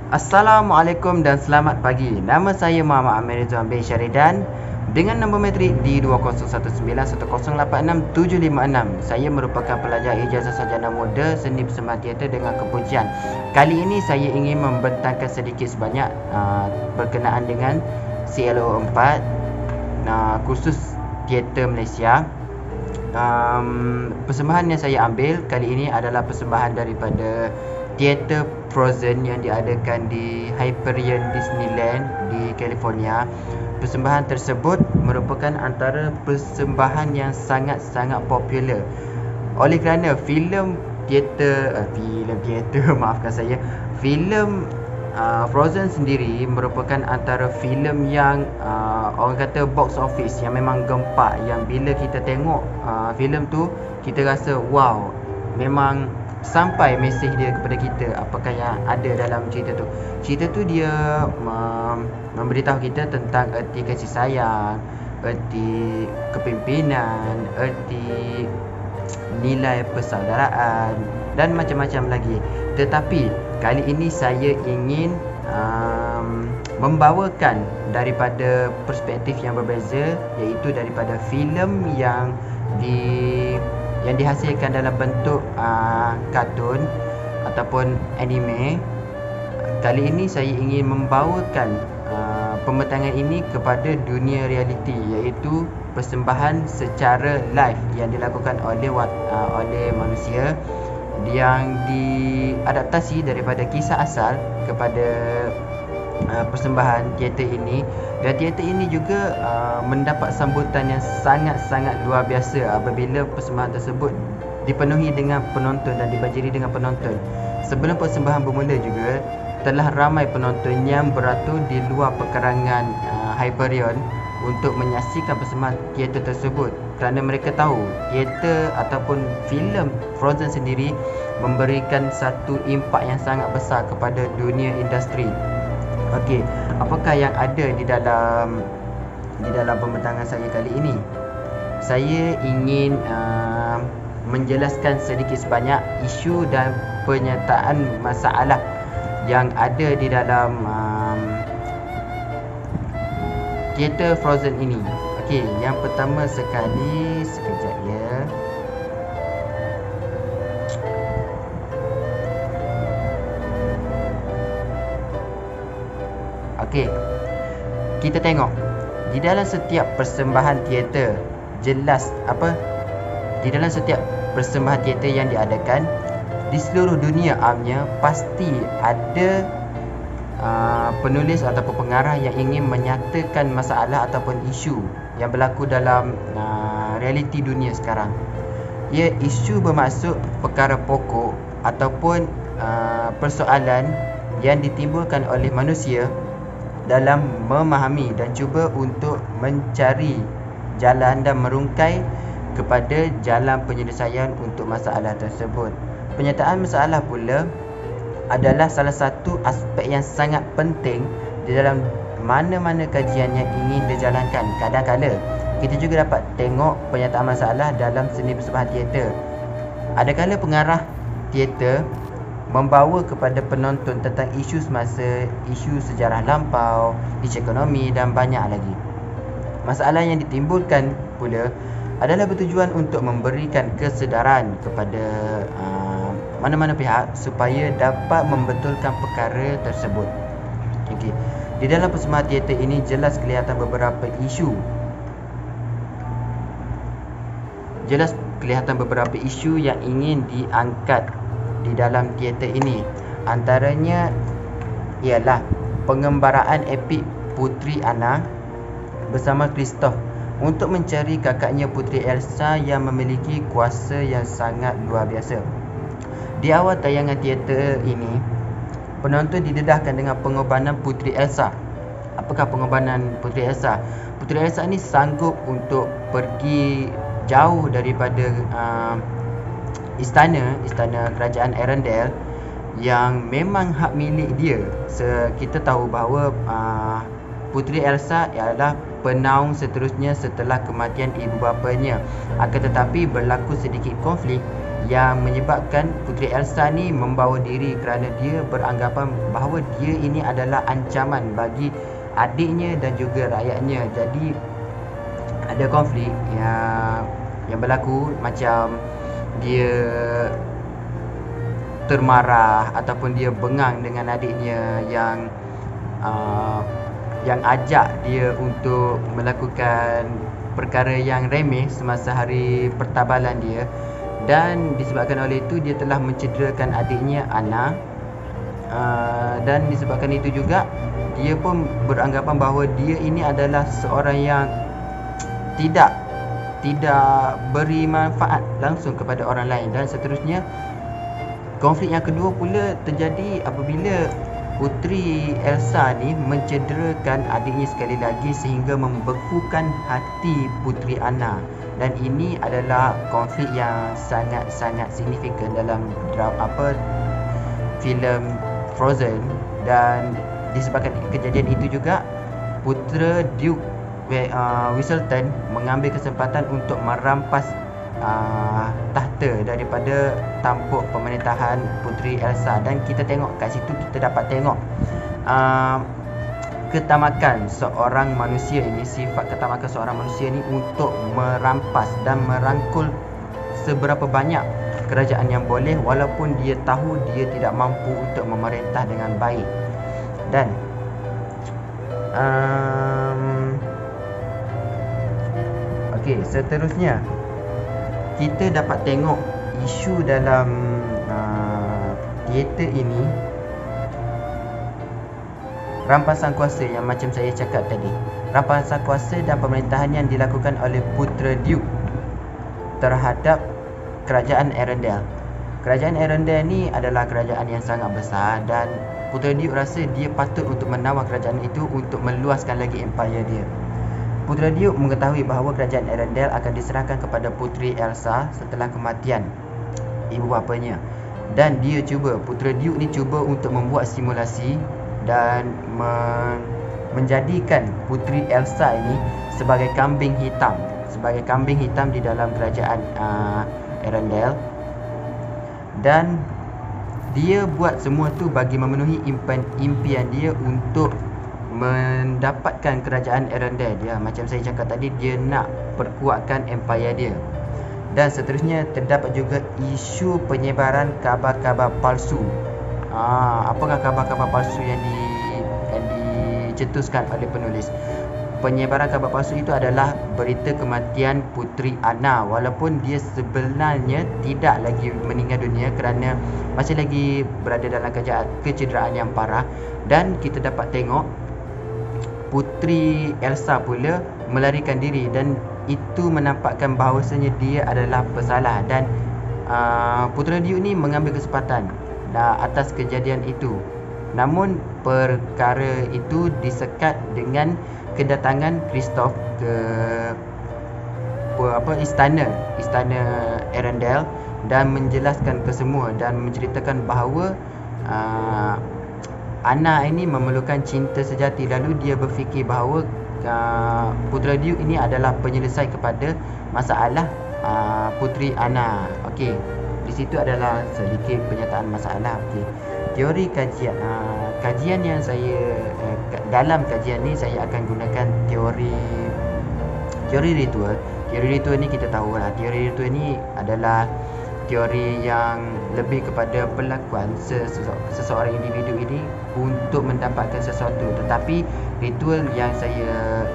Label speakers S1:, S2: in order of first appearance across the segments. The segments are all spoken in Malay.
S1: Assalamualaikum dan selamat pagi. Nama saya Muhammad Amir Rizwan bin Syaridan dengan nombor metrik D2019108676. Saya merupakan pelajar ijazah sarjana muda seni persembahan teater dengan kepujian. Kali ini saya ingin membentangkan sedikit sebanyak berkenaan dengan CLO 4, kursus teater Malaysia. Persembahan yang saya ambil kali ini adalah persembahan daripada teater Frozen yang diadakan di Hyperion Disneyland di California. Persembahan tersebut merupakan antara persembahan yang sangat-sangat popular oleh kerana filem teater maafkan saya, filem Frozen sendiri merupakan antara filem yang orang kata box office yang memang gempak, yang bila kita tengok filem tu kita rasa wow, memang sampai mesej dia kepada kita apakah yang ada dalam cerita tu. Cerita tu dia memberitahu kita tentang erti kasih sayang, erti kepimpinan, erti nilai persaudaraan dan macam-macam lagi. Tetapi kali ini saya ingin membawakan daripada perspektif yang berbeza, iaitu daripada filem yang dihasilkan dalam bentuk kartun ataupun anime. Kali ini saya ingin membawakan pembentangan ini kepada dunia realiti, iaitu persembahan secara live yang dilakukan oleh manusia yang diadaptasi daripada kisah asal kepada persembahan teater ini. Dan teater ini juga mendapat sambutan yang sangat-sangat luar biasa apabila persembahan tersebut dipenuhi dengan penonton dan dibanjiri dengan penonton. Sebelum persembahan bermula juga telah ramai penonton yang beratur di luar pekarangan Hyperion untuk menyaksikan persembahan teater tersebut, kerana mereka tahu teater ataupun filem Frozen sendiri memberikan satu impak yang sangat besar kepada dunia industri. Okey, apakah yang ada di dalam pembentangan saya kali ini? Saya ingin menjelaskan sedikit sebanyak isu dan penyataan masalah yang ada di dalam teater Frozen ini. Okey, yang pertama sekali, sekejap ya. Okey, kita tengok di dalam setiap persembahan teater, di dalam setiap persembahan teater yang diadakan di seluruh dunia amnya, pasti ada penulis ataupun pengarah yang ingin menyatakan masalah ataupun isu yang berlaku dalam realiti dunia sekarang. Isu bermaksud perkara pokok ataupun persoalan yang ditimbulkan oleh manusia dalam memahami dan cuba untuk mencari jalan dan merungkai kepada jalan penyelesaian untuk masalah tersebut. Penyataan masalah pula adalah salah satu aspek yang sangat penting di dalam mana-mana kajian yang ingin dijalankan. Kadang-kadang kita juga dapat tengok penyataan masalah dalam seni persembahan teater. Adakala pengarah teater membawa kepada penonton tentang isu semasa, isu sejarah lampau, isu ekonomi dan banyak lagi. Masalah yang ditimbulkan pula adalah bertujuan untuk memberikan kesedaran kepada mana-mana pihak supaya dapat membetulkan perkara tersebut. Okey, di dalam persembahan teater ini jelas kelihatan beberapa isu yang ingin diangkat di dalam teater ini. Antaranya ialah pengembaraan epik Puteri Anna bersama Kristoff untuk mencari kakaknya Puteri Elsa yang memiliki kuasa yang sangat luar biasa. Di awal tayangan teater ini, penonton didedahkan dengan pengorbanan Puteri Elsa. Apakah pengorbanan Puteri Elsa? Puteri Elsa ni sanggup untuk pergi jauh daripada istana kerajaan Arendelle yang memang hak milik dia. Kita tahu bahawa Puteri Elsa ialah penaung seterusnya setelah kematian ibu bapanya. Akan tetapi berlaku sedikit konflik yang menyebabkan Puteri Elsa ni membawa diri kerana dia beranggapan bahawa dia ini adalah ancaman bagi adiknya dan juga rakyatnya. Jadi ada konflik yang berlaku, macam dia termarah ataupun dia bengang dengan adiknya yang ajak dia untuk melakukan perkara yang remeh semasa hari pertabalan dia, dan disebabkan oleh itu dia telah mencederakan adiknya Anna. Dan disebabkan itu juga dia pun beranggapan bahawa dia ini adalah seorang yang tidak beri manfaat langsung kepada orang lain. Dan seterusnya, konflik yang kedua pula terjadi apabila Puteri Elsa ni mencederakan adiknya sekali lagi sehingga membekukan hati Puteri Anna. Dan ini adalah konflik yang sangat-sangat signifikan dalam filem Frozen. Dan disebabkan kejadian itu juga, putera Duke Whistleton mengambil kesempatan untuk merampas tahta daripada tampuk pemerintahan Puteri Elsa. Dan kita tengok kat situ, kita dapat tengok ketamakan seorang manusia ini, sifat ketamakan seorang manusia ini untuk merampas dan merangkul seberapa banyak kerajaan yang boleh, walaupun dia tahu dia tidak mampu untuk memerintah dengan baik. Dan okey, seterusnya kita dapat tengok isu dalam teater ini, rampasan kuasa yang macam saya cakap tadi. Rampasan kuasa dan pemerintahan yang dilakukan oleh putera Duke terhadap kerajaan Arendelle. Kerajaan Arendelle ni adalah kerajaan yang sangat besar, dan putera Duke rasa dia patut untuk menawar kerajaan itu untuk meluaskan lagi empayar dia. Putera Duke mengetahui bahawa kerajaan Arendelle akan diserahkan kepada Puteri Elsa setelah kematian ibu bapanya. Dan putera Duke ni cuba untuk membuat simulasi dan menjadikan Puteri Elsa ini sebagai kambing hitam di dalam kerajaan Arendelle. Dan dia buat semua tu bagi memenuhi impian dia untuk mendapatkan kerajaan Arendelle. Dia, macam saya cakap tadi, dia nak perkuatkan empayar dia. Dan seterusnya terdapat juga isu penyebaran kabar-kabar palsu. Apakah kabar-kabar palsu yang dicetuskan oleh penulis? Penyebaran kabar palsu itu adalah berita kematian Puteri Anna, walaupun dia sebenarnya tidak lagi meninggal dunia kerana masih lagi berada dalam kecederaan yang parah. Dan kita dapat tengok Puteri Elsa pula melarikan diri, dan itu menampakkan bahawasanya dia adalah pesalah. Dan putera Duke ni mengambil kesempatan atas kejadian itu. Namun perkara itu disekat dengan kedatangan Kristoff ke istana Arendelle dan menjelaskan kesemua dan menceritakan bahawa Anna ini memerlukan cinta sejati. Lalu dia berfikir bahawa putera Duke ini adalah penyelesai kepada masalah Puteri Anna. Okey, di situ adalah sedikit penyataan masalah. Okey, teori kajian yang saya dalam kajian ni saya akan gunakan teori ritual. Teori ritual ni kita tahu lah, teori ritual ni adalah teori yang lebih kepada perlakuan seseorang individu ini untuk mendapatkan sesuatu. Tetapi ritual yang saya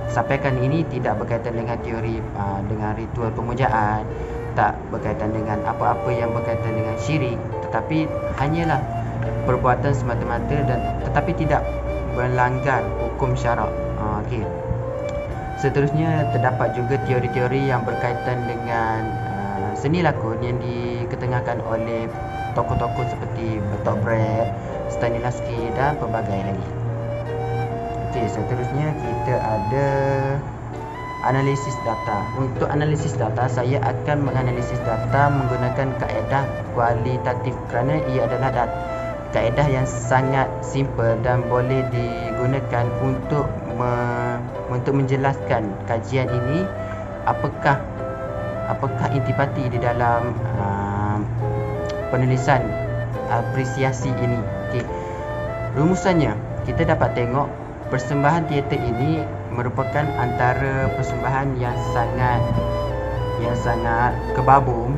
S1: sampaikan ini tidak berkaitan dengan teori dengan ritual pemujaan, tak berkaitan dengan apa-apa yang berkaitan dengan syirik, tetapi hanyalah perbuatan semata-mata dan tetapi tidak melanggar hukum syarak. Okey. Seterusnya terdapat juga teori-teori yang berkaitan dengan seni lakon yang diketengahkan oleh tokoh-tokoh seperti Bertolt Brecht, Stanislavski dan pelbagai lagi. Okey, seterusnya kita ada analisis data. Untuk analisis data, saya akan menganalisis data menggunakan kaedah kualitatif kerana ia adalah kaedah yang sangat simple dan boleh digunakan untuk menjelaskan kajian ini apakah apakah intipati di dalam penulisan apresiasi ini. Okey. Rumusannya, kita dapat tengok persembahan teater ini merupakan antara persembahan yang sangat kebabung.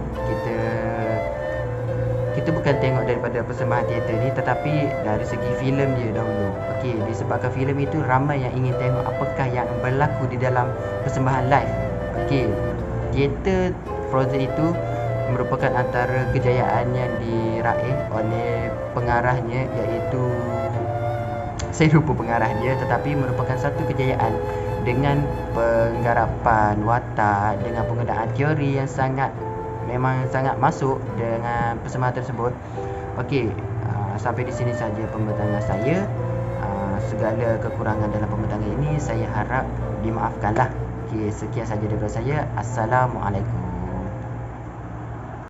S1: Kita bukan tengok daripada persembahan teater ni, tetapi dari segi filem dia dahulu. Okey, disebabkan filem itu ramai yang ingin tengok apakah yang berlaku di dalam persembahan live. Okey, teater Frozen itu merupakan antara kejayaan yang diraih oleh pengarahnya, iaitu saya lupa pengarah dia, tetapi merupakan satu kejayaan dengan penggarapan watak, dengan penggunaan teori yang memang sangat masuk dengan persembahan tersebut. Okey, sampai di sini saja pembentangan saya. Segala kekurangan dalam pembentangan ini saya harap dimaafkanlah. Okey, sekian saja daripada saya. Assalamualaikum.